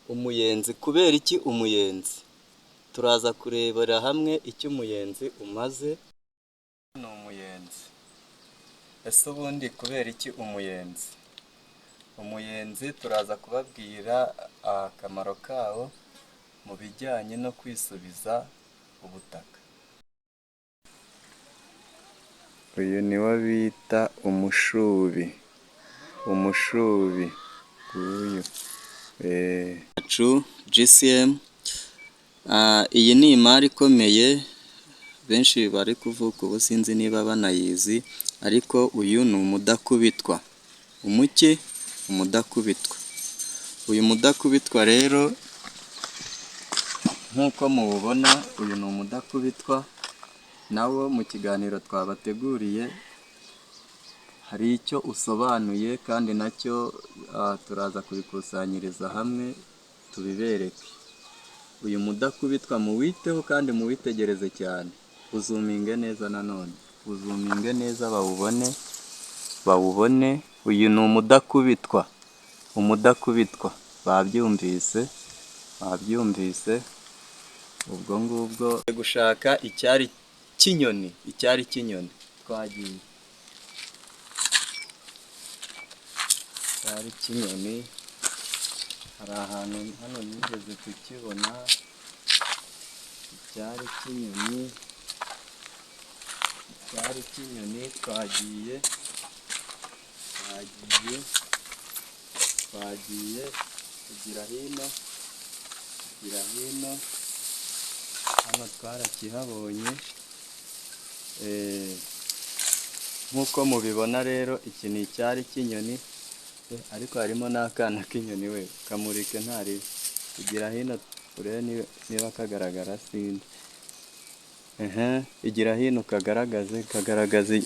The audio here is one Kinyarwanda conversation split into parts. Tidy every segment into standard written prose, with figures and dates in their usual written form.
Umuyenzi, kubera iki umuyenzi? Turaza kurebera hamwe icyo umuyenzi umaze. Ni umuyenzi. Ese ubundi kubera iki umuyenzi? Umuyenzi turaza kubabwira akamaro kawo mu bijyanye no kwisubiza ubutaka. Uyu niwo bita umushubi. Umushubi uyu GCM. Iyi ni imari ikomeye benshi bari kuvuga, ubu sinzi niba banayizi, ariko uyu ni umudakubitwa. Umuki? Umudakubitwa. Uyu mudakubitwa rero nk'uko mububona, uyu ni umudakubitwa. Nawo mu kiganiro twabateguriye hari icyo usobanuye, kandi nacyo turaza kubikusanyiriza hamwe tubibereke. Uyu mudakubitwa muwiteho kandi muwitegereze cyane, uzuminge neza, nanone uzuminge neza bawubone. Uyu ni umudakubitwa. Umudakubitwa babyumvise. Ubwo ngubwo gushaka icyari cy'inyoni. Twagiye icyari cy'inyoni, hari ahantu hano nigeze kukibona. Icyari cy'inyoni, twagiye kugira hino, hano twarakihabonye. Nk'uko mubibona rero, iki ni icyari cy'inyoni, ariko harimo n'akana k'inyoni. We kamurike ntari kugira hino urebe niba kagaragara, sinzi. Igira hino kagaragaze,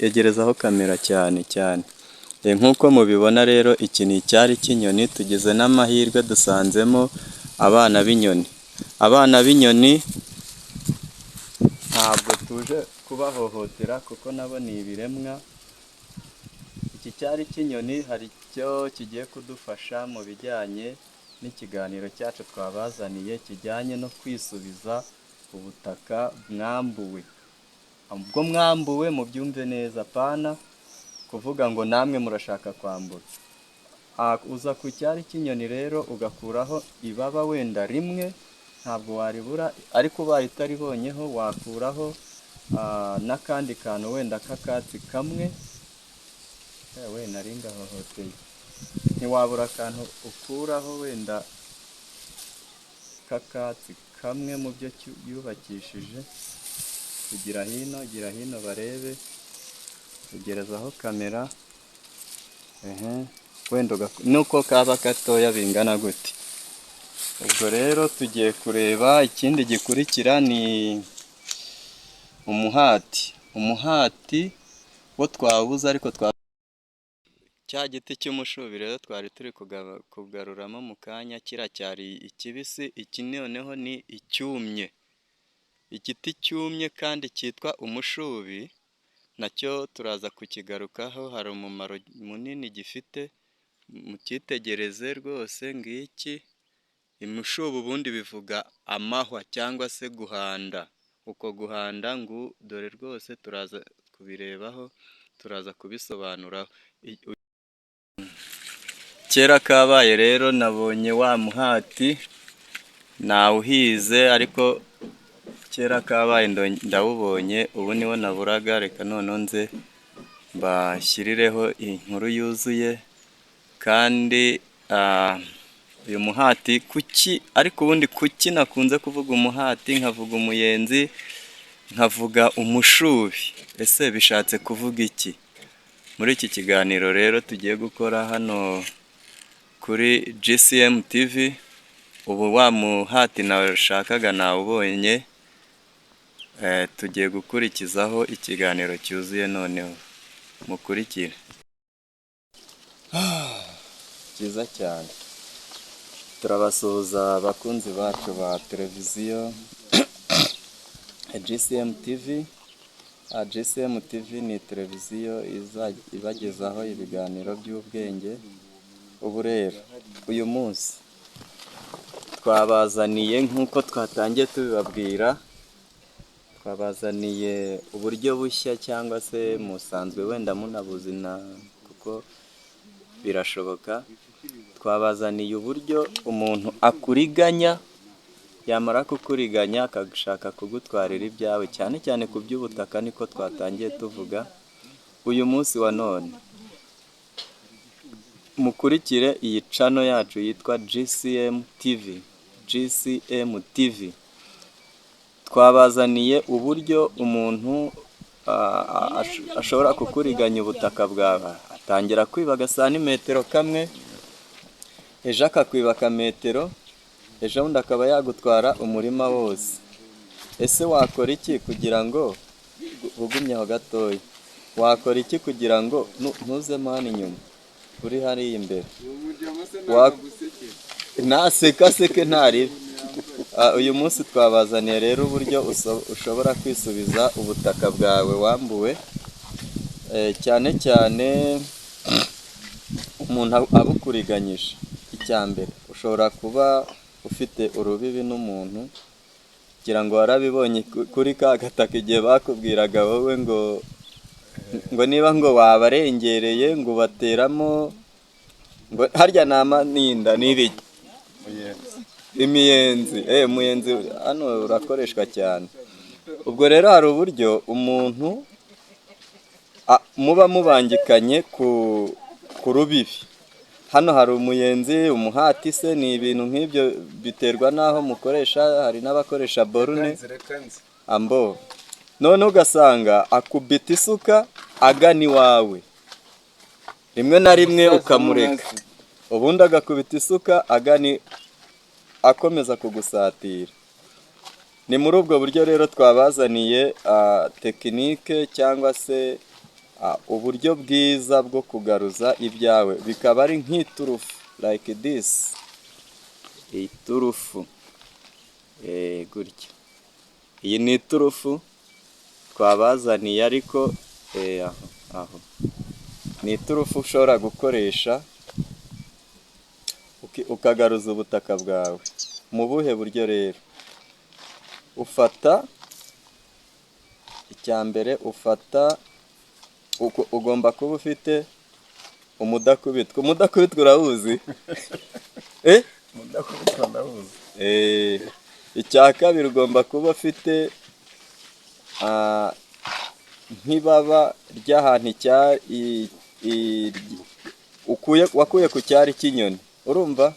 egerezaho kamera cyane. Nk'uko mubibona rero, iki ni icyari cy'inyoni. Tugize n'amahirwe dusanzemo abana b'inyoni. Abana b'inyoni ntabwo tuje kubahohotera, kuko nabo ni ibiremwa. Iki cyari cy'inyoni hari icyo kigiye kudufasha mu bijyanye n'ikiganiro cyacu twabazaniye, kijyanye no kwisubiza ubutaka mwambuwe. Ubwo mwambuwe mubyumve neza, pana kuvuga ngo namwe murashaka kwambura. Uza ku cyari cy'inyoni rero ugakuraho ibaba wenda rimwe, ntabwo waribura, ariko ubaye utaribonyeho wakuraho n'akandi kantu wenda k'akatsi kamwe. We nari ngahohoteye, ntiwabura akantu ukuraho wenda k'akatsi kamwe mu byo yubakishije. Gira hino barebe, ugerezaho kamera. Wenda nuko kaba gatoya bingana gute. Ubwo rero tugiye kureba ikindi gikurikira, ni umuhati wo twabuze, ariko cya giti cy'umushubi rero twari turi kugaruramo mu kanya, kiracyari ikibisi. Iki noneho ni icyumye, igiti cyumye kandi cyitwa umushubi. Nacyo turaza kukigarukaho, hari umumaro munini gifite, mucyitegereze rwose. Ngiki umushubi ubundi bivuga amahwa cyangwa se guhanda. Uko guhanda dore rwose turaza kubirebaho, turaza kubisobanuraho. Kera kabaye rero, nabonye wa muhati nawuhize, ariko kera kabaye ndawubonye, ubu niwo naburaga. Reka noneho nze mbashyirireho inkuru yuzuye. Kandi uyu muhati ariko ubundi kuki nakunze kuvuga umuhati, nkavuga umuyenzi, nkavuga umushubi? Ese bishatse kuvuga iki? Muri iki kiganiro rero tugiye gukora hano kuri GCM TV, ubu wa muhati nashakaga nawubonye. Tugiye gukurikizaho ikiganiro cyuzuye, noneho mukurikire. Cyiza cyane. Turabasuhuza abakunzi bacu ba televiziyo GCM TV. GCM TV ni televiziyo ibagezaho ibiganiro by'ubwenge. Ubu rero uyu munsi twabazaniye nk'uko twatangiye tubibabwira, twabazaniye uburyo bushya cyangwa se musanzwe wenda munabuzi kuko birashoboka, twabazaniye uburyo umuntu akuriganya, yamara kukuriganya akashaka kugutwarira ibyawe, cyane cyane ku by'ubutaka niko twatangiye tuvuga. Uyu munsi wa none mukurikire iyi channel yacu yitwa GCM TV. Twabazaniye uburyo umuntu ashobora kukuriganya ubutaka bwawe, atangira kwiba agasantimetero kamwe, ejo akakwiba akametero, ejo bundi akaba yagutwara umurima wose. Ese wakora iki kugira ngo ugumyeho gatoya? Wakora iki kugira ngo ntuzemo hano inyuma uri hariya imbere? Naseke ntaribe. Uyu munsi twabazaniye rero uburyo ushobora kwisubiza ubutaka bwawe wambuwe, cyane cyane umuntu abukuriganyije. Icya mbere, ushobora kuba ufite urubibi n'umuntu, kugira ngo warabibonye kuri ka gataka igihe bakubwiraga wowe ngo niba ngo wabarengereye ngo bateramo ngo harya nama ninda n'ibiki, imiyenzi. Umuyenzi hano urakoreshwa cyane. Ubwo rero hari uburyo umuntu muba mubangikanye ku rubibi. Hano hari umuyenzi, umuhati se, ni ibintu nk'ibyo biterwa n'aho mukoresha. Hari n'abakoresha borune ambo, none ugasanga akubita isuka agana iwawe, rimwe na rimwe ukamureka, ubundi agakubita isuka akomeza kugusatira. Ni muri ubwo buryo rero twabazaniye tekinike cyangwa se uburyo bwiza bwo kugaruza ibyawe, bikaba ari nk'iturufu like this, iturufu gutya. Iyi ni iturufu twabazaniye, ariko aho ni iturufu ushobora gukoresha ukagaruza ubutaka bwawe. Mu buhe buryo rero? Ufata icya mbere, ugomba kuba ufite umudakubitwa. Umudakubitwa urawuzi? Umudakubitwa ndawuzi. Icya kabiri, ugomba kuba ufite nk'ibaba ry'ahantu wakuye ku cyari cy'inyoni, urumva?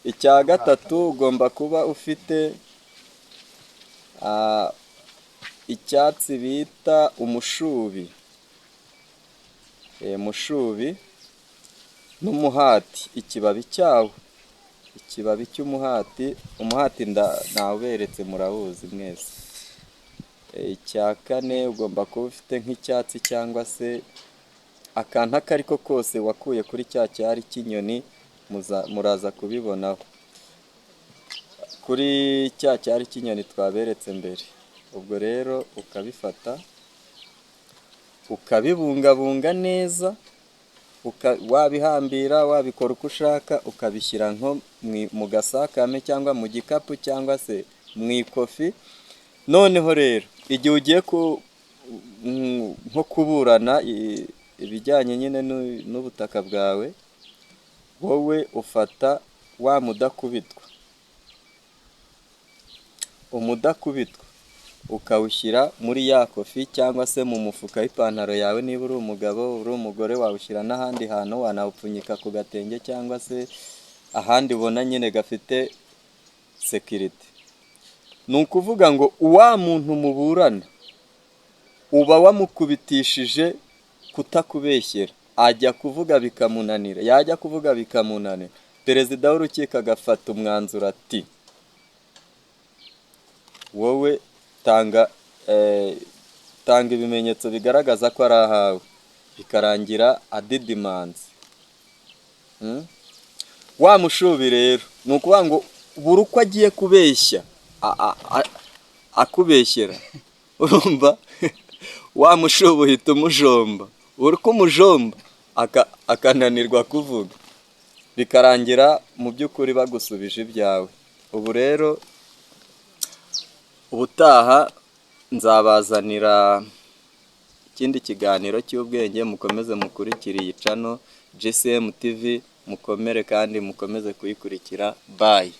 Icya gatatu, ugomba kuba ufite icyatsi bita umushubi, mushubi n'umuhati, ikibabi cyawo, ikibabi cy'umuhati. Umuhati nawuberetse, murawuzi mwese. Icya kane, ugomba kuba ufite nk'icyatsi cyangwa se akantu ako ari ko kose wakuye kuri cya cyari cy'inyoni, muraza kubibonaho kuri cya cyari cy'inyoni twaberetse mbere. Ubwo rero ukabifata ukabibungabunga neza, wabihambira, wabikora uko ushaka, ukabishyira nko mu gasakame cyangwa mu gikapu cyangwa se mu ikofi. Noneho rero igihe ugiye nko kuburana ibijyanye nyine n'ubutaka bwawe, wowe ufata wa umudakubitwa ukawushyira muri ya kofi cyangwa se mu mufuka w'ipantaro yawe. Niba uri umugabo, uri umugore, wawushyira n'ahandi hantu, wanawupfunyika ku gatenge cyangwa se ahandi ubona nyine gafite sekirite. Ni ukuvuga ngo wa muntu muburana uba wamukubitishije kutakubeshyera, ajya kuvuga bikamunanira, yajya kuvuga bikamunanira, perezida w'urukiko agafata umwanzuro ati wowe tanga ibimenyetso bigaragaza ko ari ahawe, bikarangira adidimanze. Wa mushubi rero ni ukuvuga ngo buri uko agiye kubeshya akubeshyera, urumva? Wa mushubi uhita umujomba, uri kumujomba akananirwa kuvuga, bikarangira mu by'ukuri bagusubije ibyawe. ubu rero ubutaha nzabazanira ikindi kiganiro cy'ubwenge, mukomeze mukurikire iyi channel GCM TV, mukomere kandi mukomeze kuyikurikira. Bye.